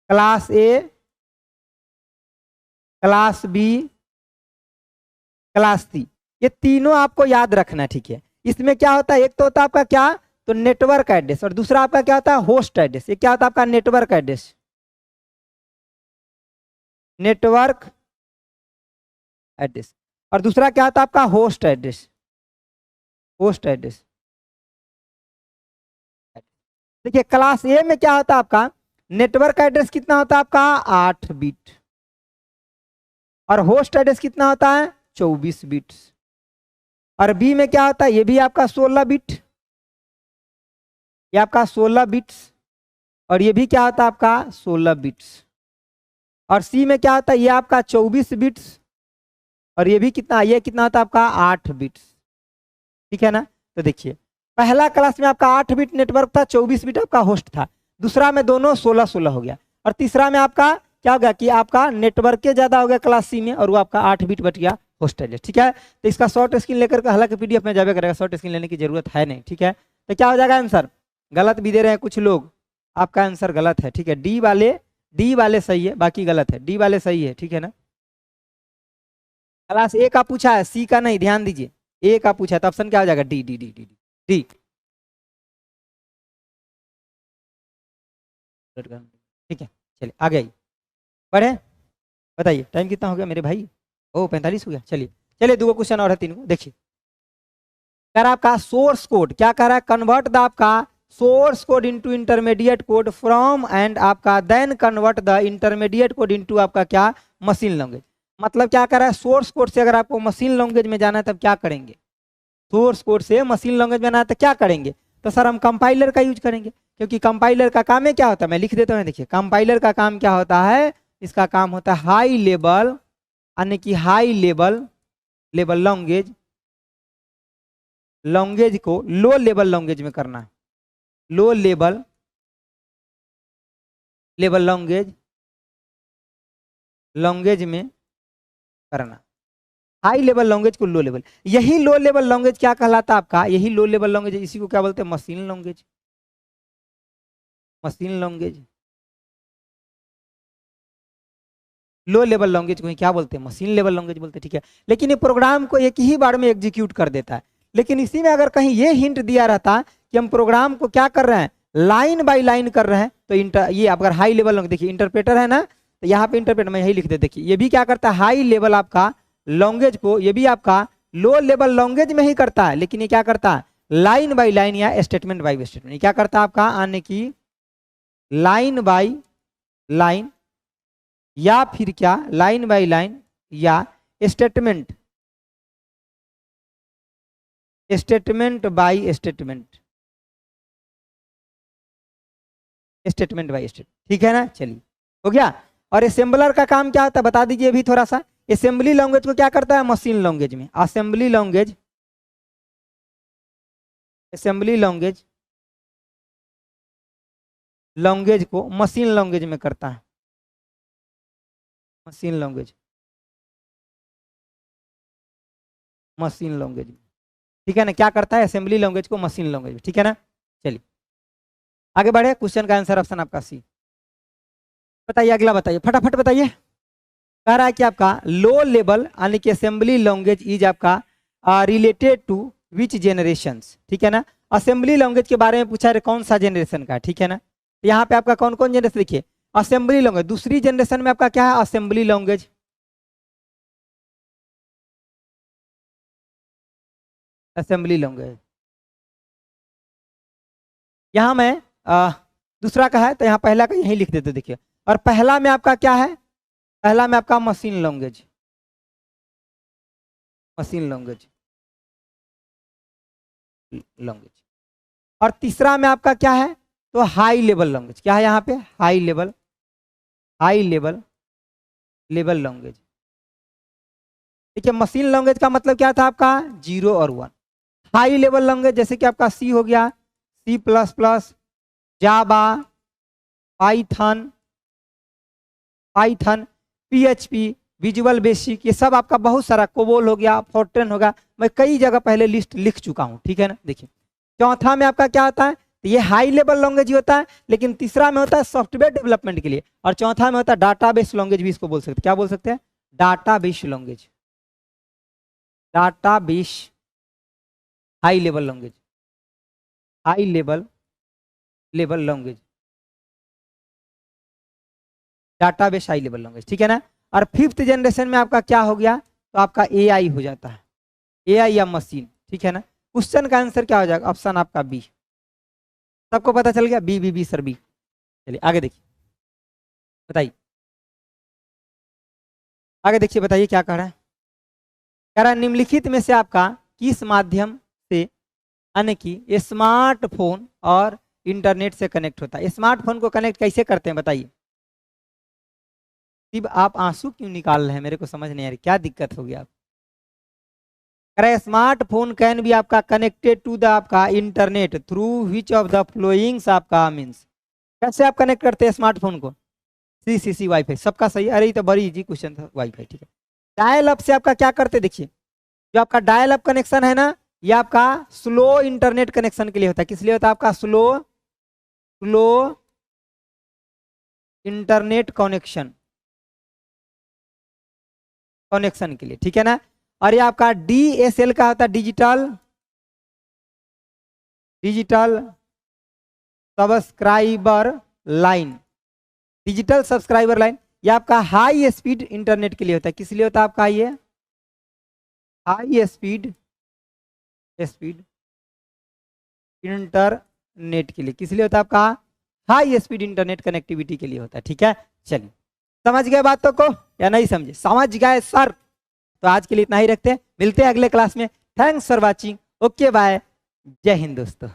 Speaker 1: class A, class B, class C, ये तीनों आपको याद रखना है, ठीक है। इसमें क्या होता है, एक तो होता है आपका क्या, तो नेटवर्क एड्रेस, और दूसरा आपका क्या होता है, होस्ट एड्रेस। ये क्या होता है आपका, नेटवर्क एड्रेस, नेटवर्क एड्रेस, और दूसरा क्या होता है आपका, होस्ट एड्रेस, होस्ट एड्रेस। देखिए क्लास ए में क्या होता है आपका, नेटवर्क एड्रेस कितना होता है आपका, 8 बिट, और होस्ट एड्रेस कितना होता है, 24 बिट्स। और बी में क्या होता है, ये भी आपका 16 बिट, ये आपका 16 बिट्स, और ये भी क्या होता है आपका 16 बिट्स। और सी में क्या होता है, ये आपका 24 बिट्स, और ये भी कितना, ये कितना होता है आपका 8 बिट्स, ठीक है ना। तो देखिए पहला क्लास में आपका 8 बिट नेटवर्क था, 24 बिट आपका होस्ट था, दूसरा में दोनों 16-16 हो गया, और तीसरा में आपका क्या हो गया कि आपका नेटवर्क के ज्यादा हो गया क्लास सी में, और वो आपका 8 बिट बच गया होस्ट एड्रेस, ठीक है। तो इसका शॉर्ट स्क्रीन लेकर, हालांकि पीडीएफ में जावे करेगा, शॉर्ट स्क्रीन लेने की जरूरत है नहीं, ठीक है। तो क्या हो जाएगा आंसर, गलत भी दे रहे हैं कुछ लोग, आपका आंसर गलत है, ठीक है। डी वाले सही है, बाकी गलत है, डी वाले सही है, ठीक है ना। क्लास ए का पूछा है, सी का नहीं, ध्यान दीजिए, ए का पूछा है, तो ऑप्शन क्या हो जाएगा, D D D D D. ठीक है, चलिए आगे आइए, पढ़े, बताइए टाइम कितना हो गया मेरे भाई, ओ 45 हो गया। चलिए चलिए, दो क्वेश्चन और है, 3 को देखिए। कह रहा है आपका सोर्स कोड, क्या कह रहा है, कन्वर्ट द आपका source code into intermediate code from, and आपका then convert the intermediate code into आपका क्या, मशीन लैंग्वेज। मतलब क्या कर रहा है, सोर्स कोड से अगर आपको मशीन लैंग्वेज में जाना है तब क्या करेंगे, सोर्स कोड से मशीन लैंग्वेज में जाना है तो क्या करेंगे, तो सर हम कंपाइलर का यूज करेंगे। क्योंकि कंपाइलर का काम है क्या होता है, मैं लिख देता हूँ, देखिए कंपाइलर का काम क्या होता है, इसका काम होता है हाई लेवल यानी कि हाई लेवल लैंग्वेज को लो लेवल लैंग्वेज में करना, लो लेवल लैंग्वेज में करना, हाई लेवल लैंग्वेज को लो लेवल। यही लो लेवल लैंग्वेज क्या कहलाता है आपका, यही लो लेवल लैंग्वेज, इसी को क्या बोलते हैं, machine language. Low level language को ही क्या बोलते हैं, मशीन लेवल लैंग्वेज बोलते हैं, ठीक है। लेकिन ये प्रोग्राम को एक ही बार में एग्जीक्यूट कर देता है। लेकिन इसी में अगर कहीं ये हिंट दिया रहता कि हम प्रोग्राम को क्या कर रहे हैं, लाइन बाय लाइन कर रहे हैं, तो ये अगर हाई लेवल देखिए इंटरप्रेटर है ना, तो यहाँ पे इंटरप्रेटर मैं यही लिख दे, देखिए ये भी क्या करता है, हाई लेवल आपका लैंग्वेज को, ये भी आपका लो लेवल लैंग्वेज में ही करता है, लेकिन ये क्या करता है, लाइन बाय लाइन या स्टेटमेंट बाय स्टेटमेंट, क्या करता है आपका, आने की लाइन बाय लाइन या फिर क्या लाइन बाय लाइन या statement by statement by statement, ठीक है ना। चलिए हो गया। और असेंबलर का काम क्या होता है बता दीजिए भी थोड़ा सा। असेंबली लैंग्वेज को क्या करता है, मशीन लैंग्वेज में, असेंबली लैंग्वेज को मशीन लैंग्वेज में करता है, मशीन लैंग्वेज में, ठीक है ना, क्या करता है, असेंबली लैंग्वेज को मशीन लैंग्वेज में, ठीक है ना। चलिए आगे बढ़े, क्वेश्चन का आंसर ऑप्शन आपका सी। बताइए अगला, बताइए फटाफट बताइए। कह रहा है कि आपका लो लेवल यानी कि असेंबली लैंग्वेज इज आपका रिलेटेड टू विच जेनरेशंस, ठीक है ना। असेंबली लैंग्वेज के बारे में पूछा है कौन सा जनरेशन का, ठीक है ना। यहाँ पे आपका कौन कौन जनरेशन देखिए, असेंबली लैंग्वेज दूसरी जनरेशन में आपका क्या है, असेंबली लैंग्वेज, यहाँ में दूसरा का है तो यहाँ पहला का यही लिख देते देखिए। और पहला में आपका क्या है, पहला में आपका मशीन लैंग्वेज, और तीसरा में आपका क्या है, तो हाई लेवल लैंग्वेज, क्या है यहाँ पे, हाई लेवल लैंग्वेज। देखिए मशीन लैंग्वेज का मतलब क्या था आपका, 0 और 1। हाई लेवल लैंग्वेज जैसे कि आपका सी हो गया, C++, जावा, पाइथन, PHP, विजुअल बेसिक, ये सब आपका बहुत सारा, कोबोल हो गया, फोर्ट्रेन होगा, मैं कई जगह पहले लिस्ट लिख चुका हूं, ठीक है ना। देखिए चौथा में आपका क्या होता है, तो ये हाई लेवल लैंग्वेज ही होता है, लेकिन तीसरा में होता है सॉफ्टवेयर डेवलपमेंट के लिए, और चौथा में होता है डाटाबेस लैंग्वेज भी इसको बोल सकते हैं, क्या बोल सकते हैं, database language, high level language, language, database high level language, ठीक है ना। और 5th जनरेशन में आपका क्या हो गया, तो आपका AI हो जाता है, AI या मशीन, ठीक है ना। क्वेश्चन का आंसर क्या हो जाएगा, ऑप्शन आपका बी। सबको पता चल गया, बी सर बी। चलिए आगे देखिए, बताइए आगे देखिए, बताइए क्या कह रहा है। कह रहा है निम्नलिखित में से आपका किस माध्यम से यानी कि स्मार्टफोन और इंटरनेट से कनेक्ट होता है। स्मार्टफोन को कनेक्ट कैसे करते हैं बताइए। सिर्फ आप आंसू क्यों निकाल रहे हैं, मेरे को समझ नहीं आ रही, क्या दिक्कत होगी आप। कह रहे स्मार्टफोन कैन भी आपका कनेक्टेड टू द आपका internet through which of the flowings आपका मीन्स। कैसे आप कनेक्ट करते हैं स्मार्टफोन को, सी वाईफाई, सबका सही। अरे ये तो बड़ी इजी क्वेश्चन था, वाईफाई, ठीक है। डायल अप से आपका क्या करते देखिए, जो आपका डायल अप कनेक्शन है ना, ये आपका स्लो इंटरनेट कनेक्शन के लिए होता है। किस लिए होता है आपका, स्लो इंटरनेट कनेक्शन के लिए, ठीक है ना। और ये आपका DSL का होता है, डिजिटल सब्सक्राइबर लाइन, ये आपका हाई स्पीड इंटरनेट के लिए होता है। किस लिए होता है आपका, ये हाई स्पीड इंटरनेट के लिए। किस लिए होता है आपका, हाई स्पीड इंटरनेट कनेक्टिविटी के लिए होता है, ठीक है। चलिए समझ गए बातों को या नहीं समझे, समझ गए सर, तो आज के लिए इतना ही रखते हैं, मिलते हैं अगले क्लास में। Thanks for watching, okay bye, जय हिंद दोस्तों।